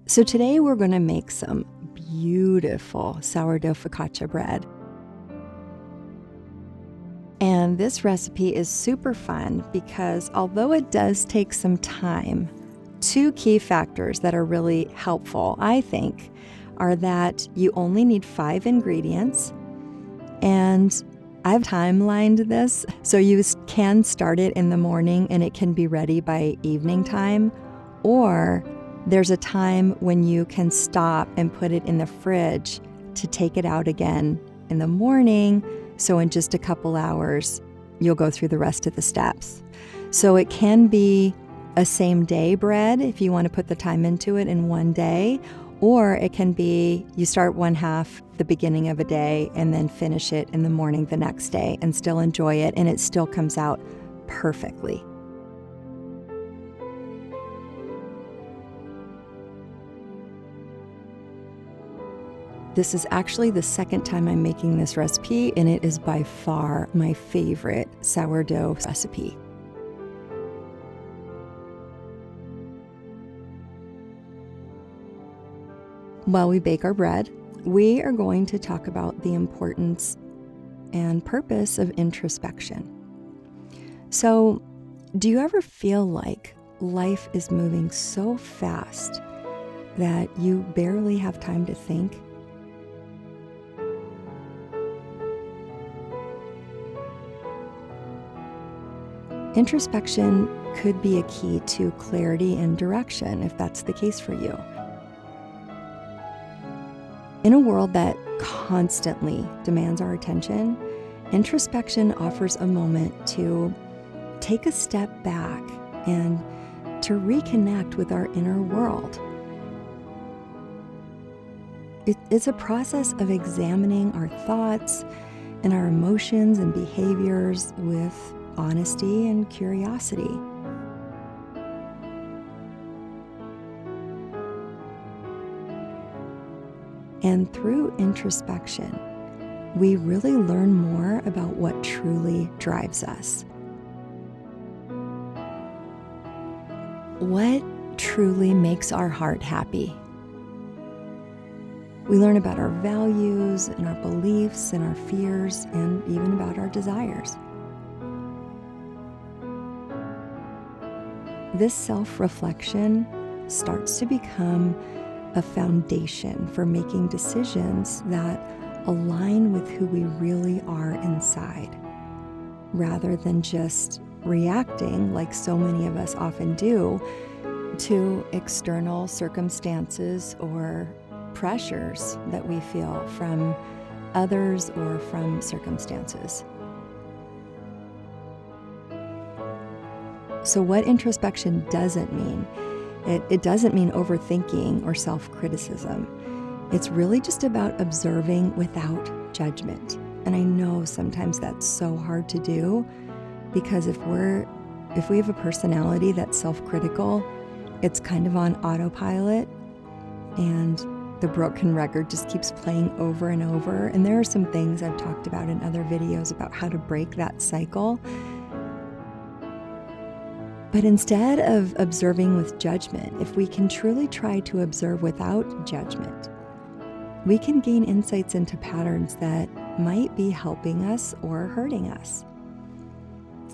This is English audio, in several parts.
So today we're going to make some beautiful sourdough focaccia bread. And this recipe is super fun because although it does take some time, two key factors that are really helpful, I think, are that you only need 5 ingredients, and I've timelined this, so you can start it in the morning and it can be ready by evening time, or there's a time when you can stop and put it in the fridge to take it out again in the morning, so in just a couple hours, you'll go through the rest of the steps. So it can be a same day bread if you want to put the time into it in one day, or it can be you start one half the beginning of a day and then finish it in the morning the next day and still enjoy it, and it still comes out perfectly. This is actually the second time I'm making this recipe, and it is by far my favorite sourdough recipe. While we bake our bread, we are going to talk about the importance and purpose of introspection. So, do you ever feel like life is moving so fast that you barely have time to think? Introspection could be a key to clarity and direction if that's the case for you. In a world that constantly demands our attention, introspection offers a moment to take a step back and to reconnect with our inner world. It's a process of examining our thoughts and our emotions and behaviors with honesty and curiosity. And through introspection, we really learn more about what truly drives us. What truly makes our heart happy? We learn about our values and our beliefs and our fears and even about our desires. This self-reflection starts to become a foundation for making decisions that align with who we really are inside, rather than just reacting, like so many of us often do, to external circumstances or pressures that we feel from others or from circumstances. So what introspection doesn't mean, it doesn't mean overthinking or self-criticism. It's really just about observing without judgment. And I know sometimes that's so hard to do, because if we have a personality that's self-critical, it's kind of on autopilot, and the broken record just keeps playing over and over. And there are some things I've talked about in other videos about how to break that cycle. But instead of observing with judgment, if we can truly try to observe without judgment, we can gain insights into patterns that might be helping us or hurting us.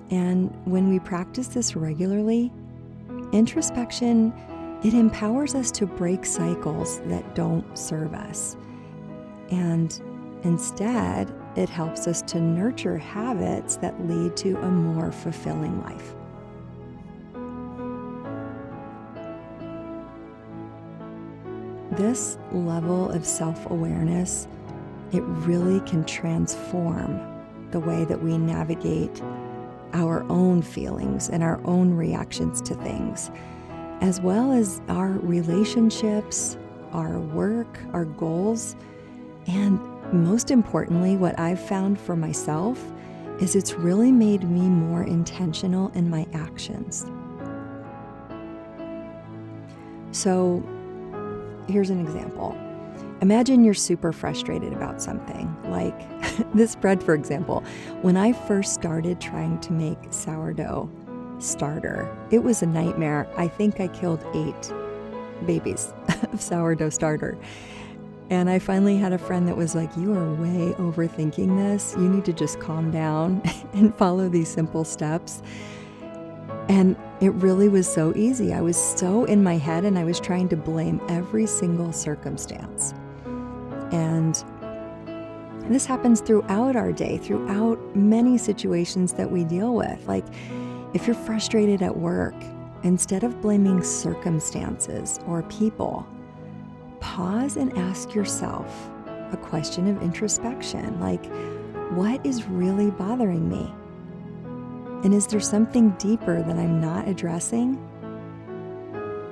And when we practice this regularly, introspection, it empowers us to break cycles that don't serve us. And instead, it helps us to nurture habits that lead to a more fulfilling life. This level of self-awareness, it really can transform the way that we navigate our own feelings and our own reactions to things, as well as our relationships, our work, our goals, and most importantly, what I've found for myself is it's really made me more intentional in my actions. So, here's an example. Imagine you're super frustrated about something, like this bread, for example. When I first started trying to make sourdough starter, it was a nightmare. I think I killed 8 babies of sourdough starter. And I finally had a friend that was like, you are way overthinking this. You need to just calm down and follow these simple steps. And it really was so easy. I was so in my head and I was trying to blame every single circumstance. And this happens throughout our day, throughout many situations that we deal with. Like if you're frustrated at work, instead of blaming circumstances or people, pause and ask yourself a question of introspection, like, what is really bothering me? And is there something deeper that I'm not addressing?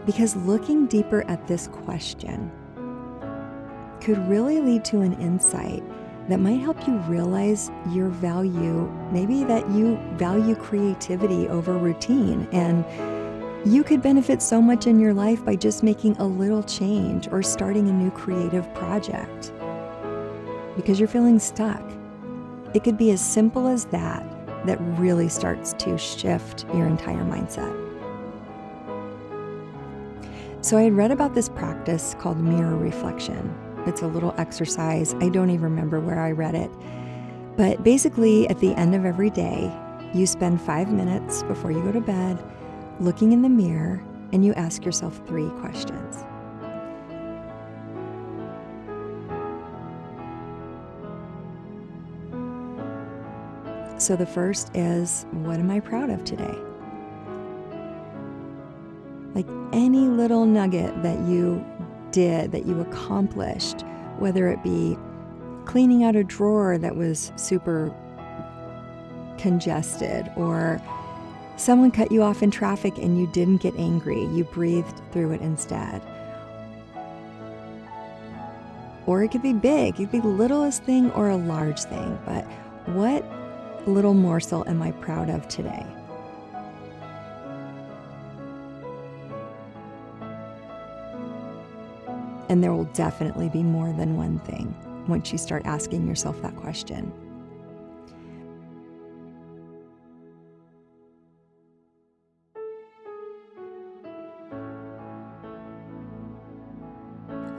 Because looking deeper at this question could really lead to an insight that might help you realize your value, maybe that you value creativity over routine, and you could benefit so much in your life by just making a little change or starting a new creative project because you're feeling stuck. It could be as simple as that really starts to shift your entire mindset. So I had read about this practice called mirror reflection. It's a little exercise. I don't even remember where I read it. But basically, at the end of every day, you spend 5 minutes before you go to bed looking in the mirror, and you ask yourself 3 questions. So the first is, what am I proud of today? Like any little nugget that you did, that you accomplished, whether it be cleaning out a drawer that was super congested, or someone cut you off in traffic and you didn't get angry, you breathed through it instead. Or it could be big, it could be the littlest thing or a large thing, but what little morsel am I proud of today? And there will definitely be more than one thing once you start asking yourself that question.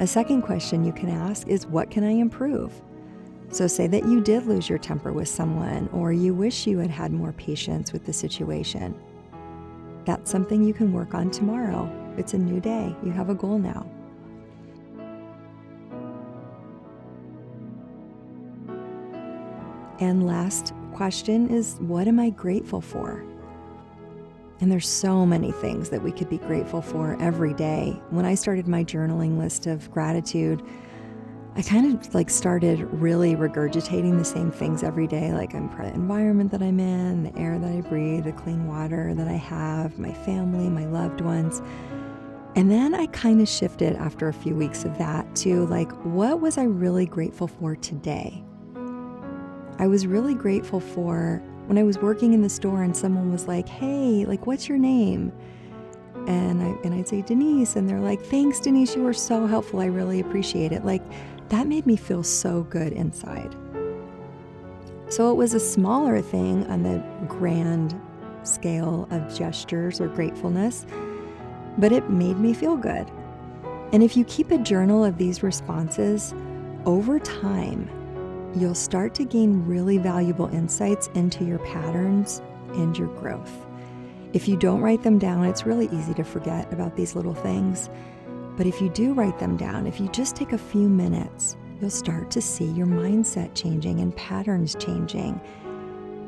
A second question you can ask is, what can I improve? So say that you did lose your temper with someone, or you wish you had had more patience with the situation. That's something you can work on tomorrow. It's a new day. You have a goal now. And last question is, what am I grateful for? And there's so many things that we could be grateful for every day. When I started my journaling list of gratitude, I kind of started really regurgitating the same things every day. Like, I'm proud of the environment that I'm in, the air that I breathe, the clean water that I have, my family, my loved ones. And then I kind of shifted after a few weeks of that to what was I really grateful for today? I was really grateful for when I was working in the store and someone was like, hey, what's your name? And I'd say, Denise. And they're like, thanks, Denise. You were so helpful. I really appreciate it. That made me feel so good inside. So it was a smaller thing on the grand scale of gestures or gratefulness, but it made me feel good. And if you keep a journal of these responses, over time, you'll start to gain really valuable insights into your patterns and your growth. If you don't write them down, it's really easy to forget about these little things. But if you do write them down, if you just take a few minutes, you'll start to see your mindset changing and patterns changing.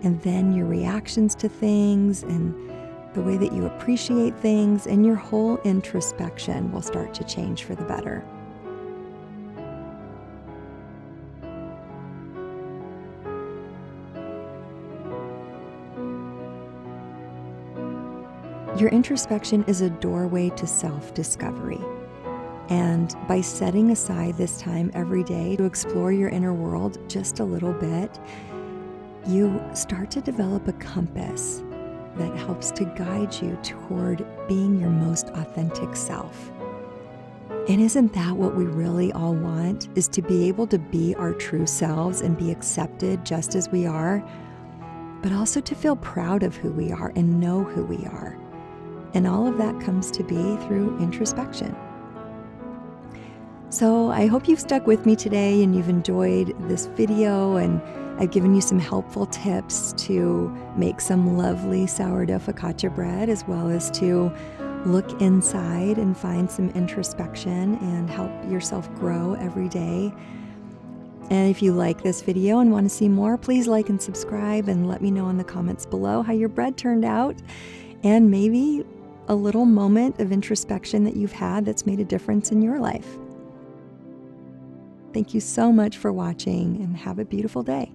And then your reactions to things and the way that you appreciate things and your whole introspection will start to change for the better. Your introspection is a doorway to self-discovery. And by setting aside this time every day to explore your inner world just a little bit, you start to develop a compass that helps to guide you toward being your most authentic self. And isn't that what we really all want, is to be able to be our true selves and be accepted just as we are, but also to feel proud of who we are and know who we are. And all of that comes to be through introspection. So I hope you've stuck with me today and you've enjoyed this video, and I've given you some helpful tips to make some lovely sourdough focaccia bread, as well as to look inside and find some introspection and help yourself grow every day. And if you like this video and want to see more, please like and subscribe, and let me know in the comments below how your bread turned out, and maybe a little moment of introspection that you've had that's made a difference in your life. Thank you so much for watching, and have a beautiful day.